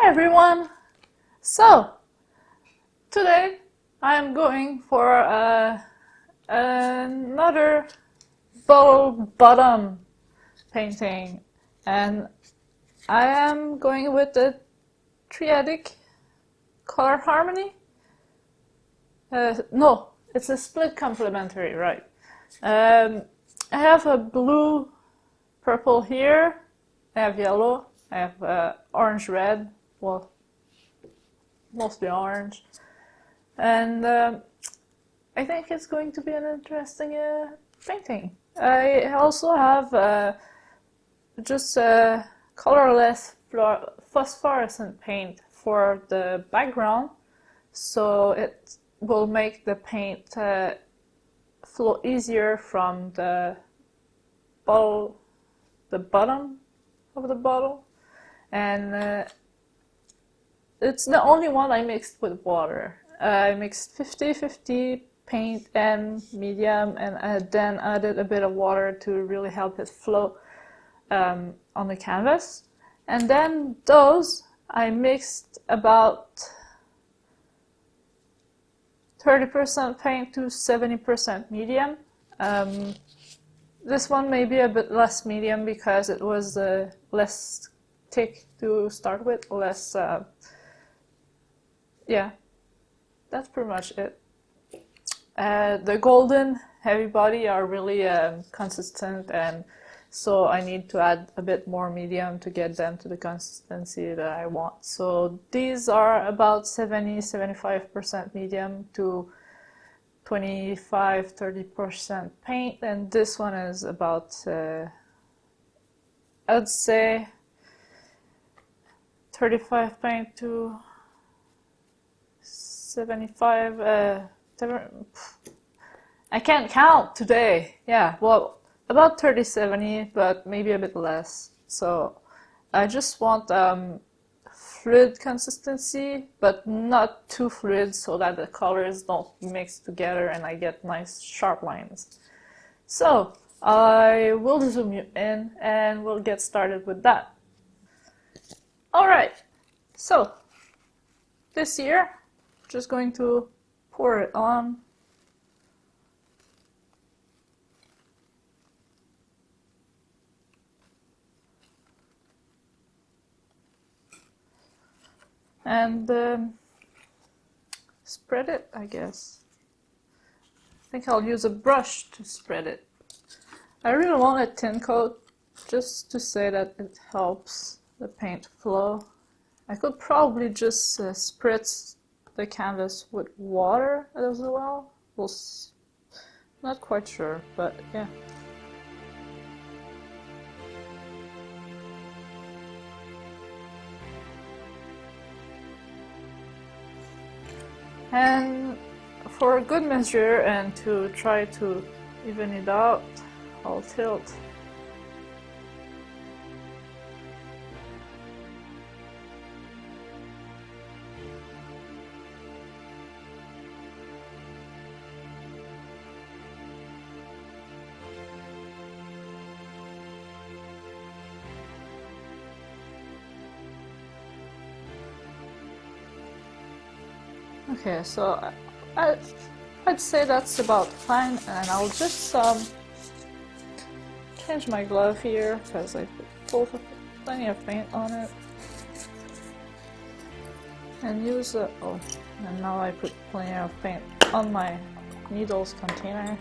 Hi everyone! So, today I am going for another bowl bottom painting, and I am going with the triadic color harmony. No, it's a split complementary, right? I have a blue, purple here, I have yellow, I have orange red, well, mostly orange, and I think it's going to be an interesting painting. I also have just a colorless phosphorescent paint for the background, so it will make the paint flow easier from the bottom of the bottle, and it's the only one I mixed with water. I mixed 50-50 paint and medium, and I then added a bit of water to really help it flow on the canvas. And then those I mixed about 30% paint to 70% medium. This one may be a bit less medium because it was less thick to start with, less yeah, that's pretty much it. The golden heavy body are really consistent, and so I need to add a bit more medium to get them to the consistency that I want. So these are about 70-75% medium to 25-30% paint, and this one is about I'd say 35 paint to 75. I can't count today. Yeah, well, about 30-70, but maybe a bit less. So I just want fluid consistency, but not too fluid so that the colors don't mix together and I get nice sharp lines. So I will zoom you in and we'll get started with that. Alright, so this here, just going to pour it on. And spread it, I guess. I think I'll use a brush to spread it. I really want a thin coat, just to say that it helps the paint flow. I could probably just spritz the canvas with water as well. Not quite sure, but yeah. And for good measure and to try to even it out, I'll tilt. Okay, so I'd say that's about fine, and I'll just change my glove here because I put plenty of paint on it, and use oh, and now I put plenty of paint on my needles container.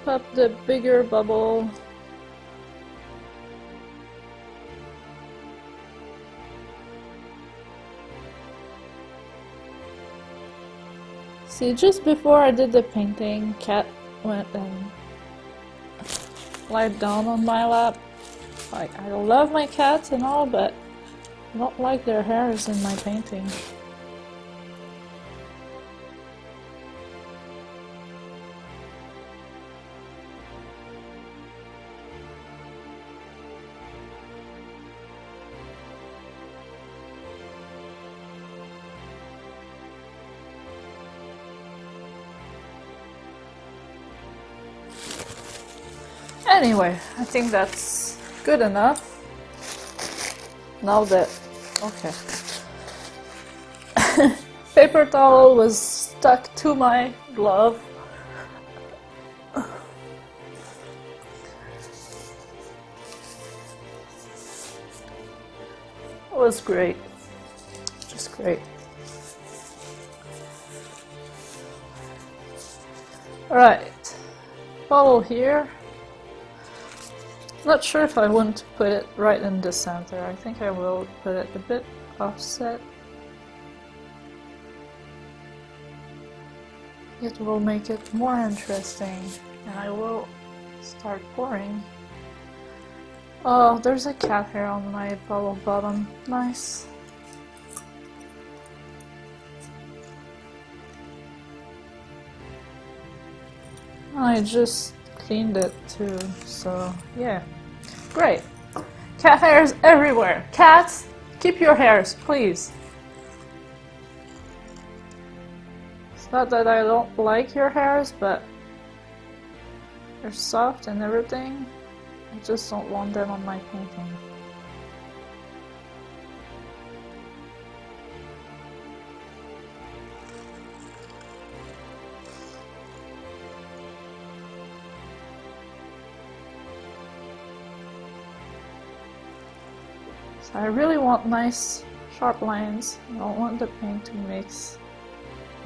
Pop the bigger bubble. See, just before I did the painting, Cat went and lied down on my lap. Like, I love my cats and all, but I don't like their hairs in my painting. Anyway, I think that's good enough. Now that, okay. Paper towel was stuck to my glove. It was great, just great. Alright, bottle here. Not sure if I want to put it right in the center. I think I will put it a bit offset. It will make it more interesting, and I will start pouring. Oh, there's a cat hair on my bottle bottom. Nice. I just cleaned it too, so yeah. Great. Cat hairs everywhere. Cats, keep your hairs, please. It's not that I don't like your hairs, but they're soft and everything. I just don't want them on my painting. So I really want nice sharp lines. I don't want the paint to mix.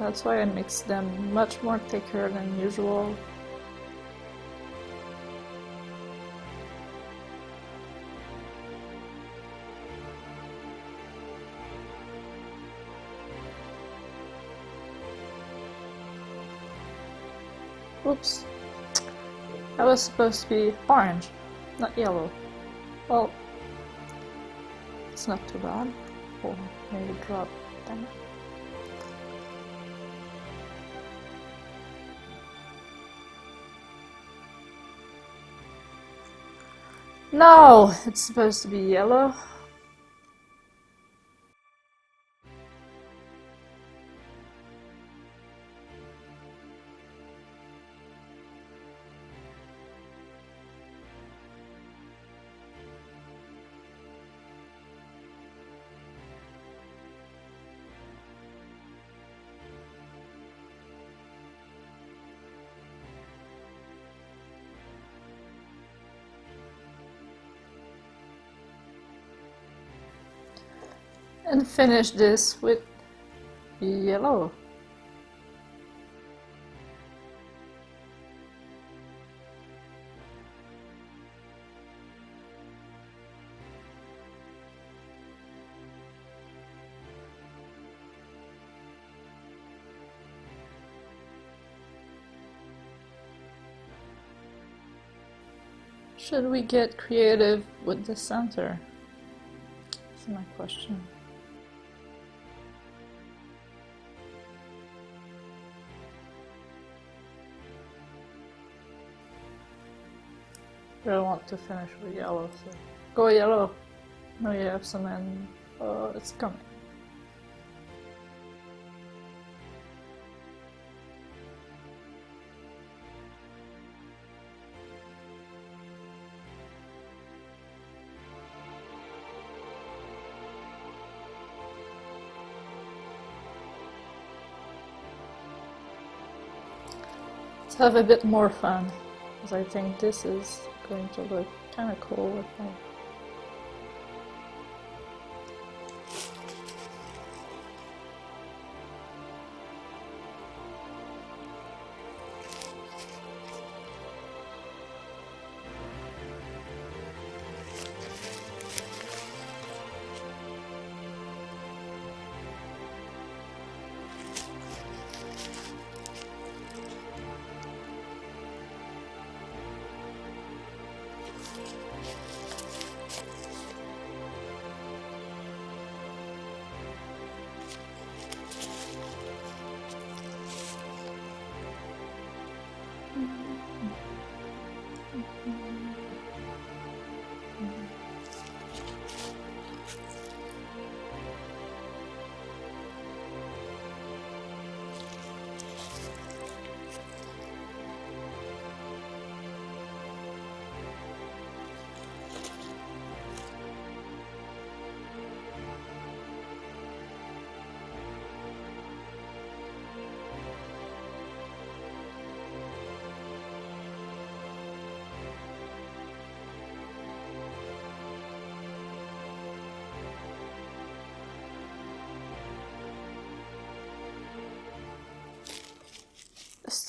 That's why I mix them much more thicker than usual. Oops. That was supposed to be orange, not yellow. Well, it's not too bad. Oh, maybe drop. Damn it. No, it's supposed to be yellow. And finish this with yellow. Should we get creative with the center? That's my question. I really want to finish with yellow, so go yellow. No, you have some, and oh, it's coming. Let's have a bit more fun, because I think this is going to look kind of cool with my.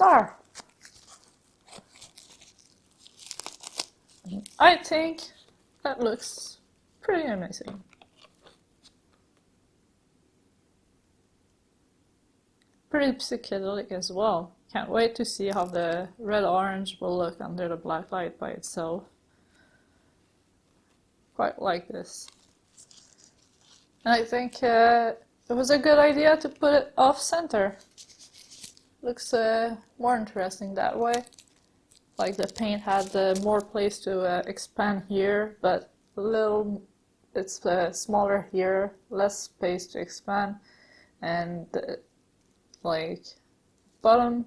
star. I think that looks pretty amazing. Pretty psychedelic as well. Can't wait to see how the red-orange will look under the black light by itself. Quite like this. And I think it was a good idea to put it off-center. Looks more interesting that way. Like the paint had more place to expand here, but it's smaller here, less space to expand, and like bottom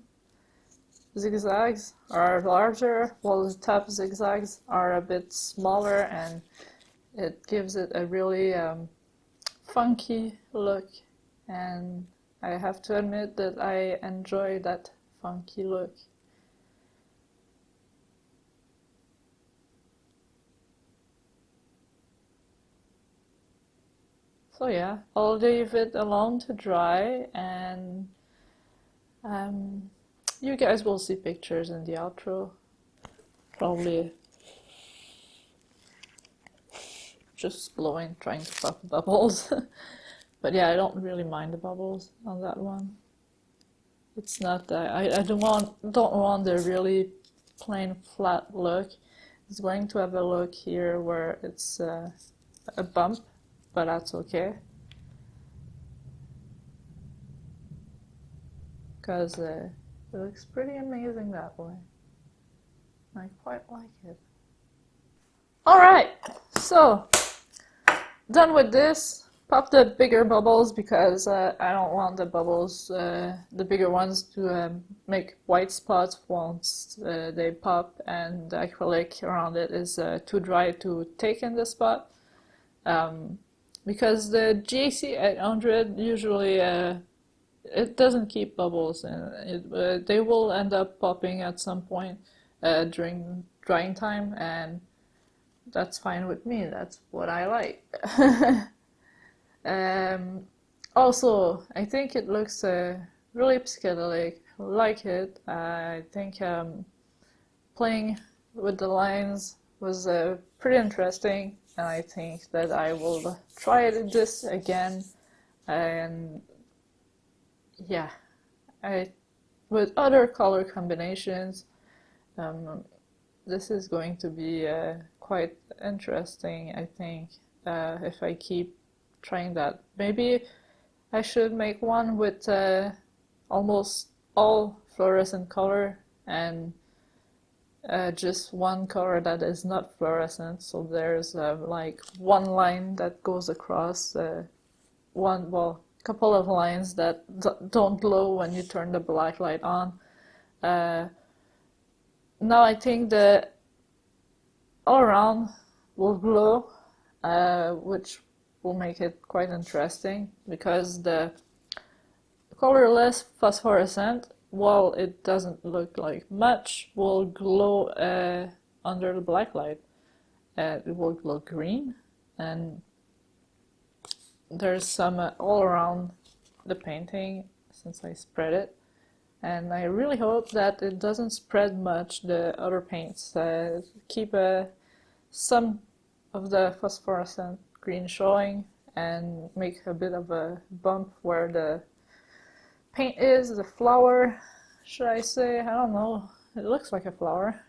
zigzags are larger, while the top zigzags are a bit smaller, and it gives it a really funky look, and I have to admit that I enjoy that funky look. So yeah, I'll leave it alone to dry, and you guys will see pictures in the outro. Probably just blowing, trying to pop bubbles. But yeah, I don't really mind the bubbles on that one. It's not that I don't want the really plain flat look. It's going to have a look here where it's a bump, but that's okay. Because it looks pretty amazing that way. I quite like it. Alright, so done with this. Pop the bigger bubbles because I don't want the bubbles, the bigger ones, to make white spots once they pop, and the acrylic around it is too dry to take in the spot. Because the GAC 800 usually it doesn't keep bubbles, and they will end up popping at some point during drying time, and that's fine with me. That's what I like. Also, I think it looks really psychedelic. I like it. I think playing with the lines was pretty interesting, and I think that I will try this again. And yeah, with other color combinations, this is going to be quite interesting, I think, if I keep trying that. Maybe I should make one with almost all fluorescent color and just one color that is not fluorescent, so there's like one line that goes across, couple of lines that don't glow when you turn the black light on. Now I think the all around will glow, which will make it quite interesting, because the colorless phosphorescent, while it doesn't look like much, will glow under the black light. It will glow green, and there's some all around the painting since I spread it, and I really hope that it doesn't spread much the other paints. Keep some of the phosphorescent green showing and make a bit of a bump where the paint is, the flower, should I say? I don't know. It looks like a flower.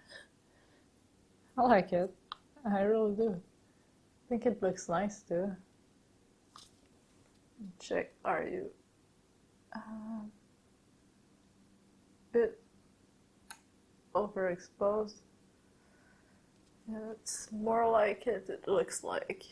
I like it. I really do. I think it looks nice too. Check, are you bit overexposed? Yeah, it's more like it looks like.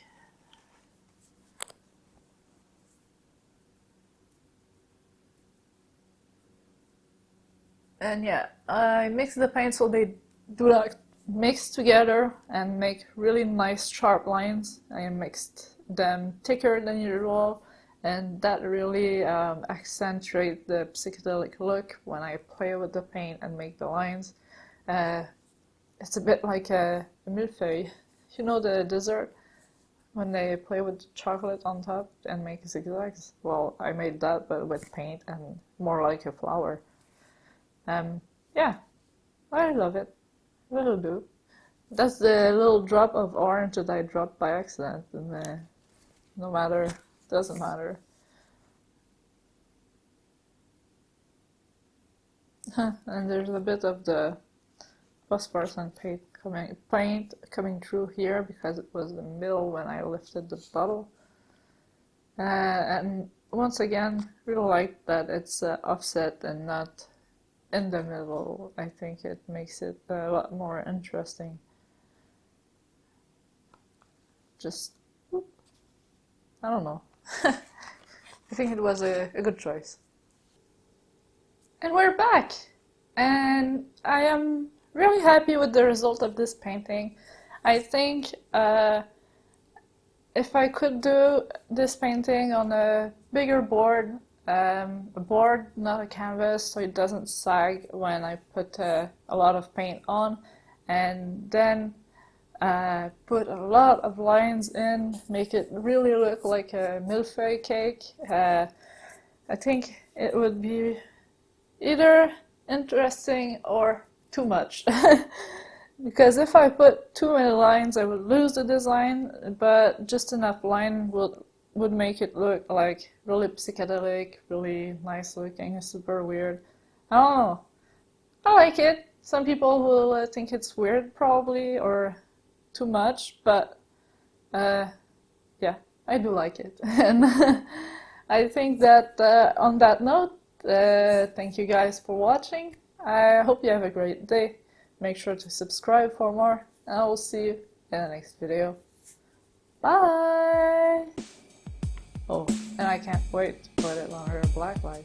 And yeah, I mix the paint so they do not mix together and make really nice sharp lines. I mixed them thicker than usual, and that really accentuates the psychedelic look when I play with the paint and make the lines. It's a bit like a millefeuille. You know the dessert? When they play with chocolate on top and make zigzags? Well, I made that, but with paint and more like a flower. Yeah, I love it. I really do. That's the little drop of orange that I dropped by accident, and no matter, doesn't matter. And there's a bit of the phosphorescent paint coming through here because it was the middle when I lifted the bottle. And once again, really like that it's offset and not in the middle. I think it makes it a lot more interesting. Just, I don't know. I think it was a good choice. And we're back! And I am really happy with the result of this painting. I think if I could do this painting on a bigger board, a board, not a canvas, so it doesn't sag when I put a lot of paint on, and then put a lot of lines in, make it really look like a millefeuille cake. I think it would be either interesting or too much. Because if I put too many lines, I would lose the design, but just enough line would make it look like really psychedelic, really nice looking, super weird. I don't know. I like it. Some people will think it's weird probably, or too much, but yeah, I do like it. And I think that on that note, thank you guys for watching. I hope you have a great day. Make sure to subscribe for more, and I will see you in the next video. Bye! Oh, and I can't wait to put it under a black light.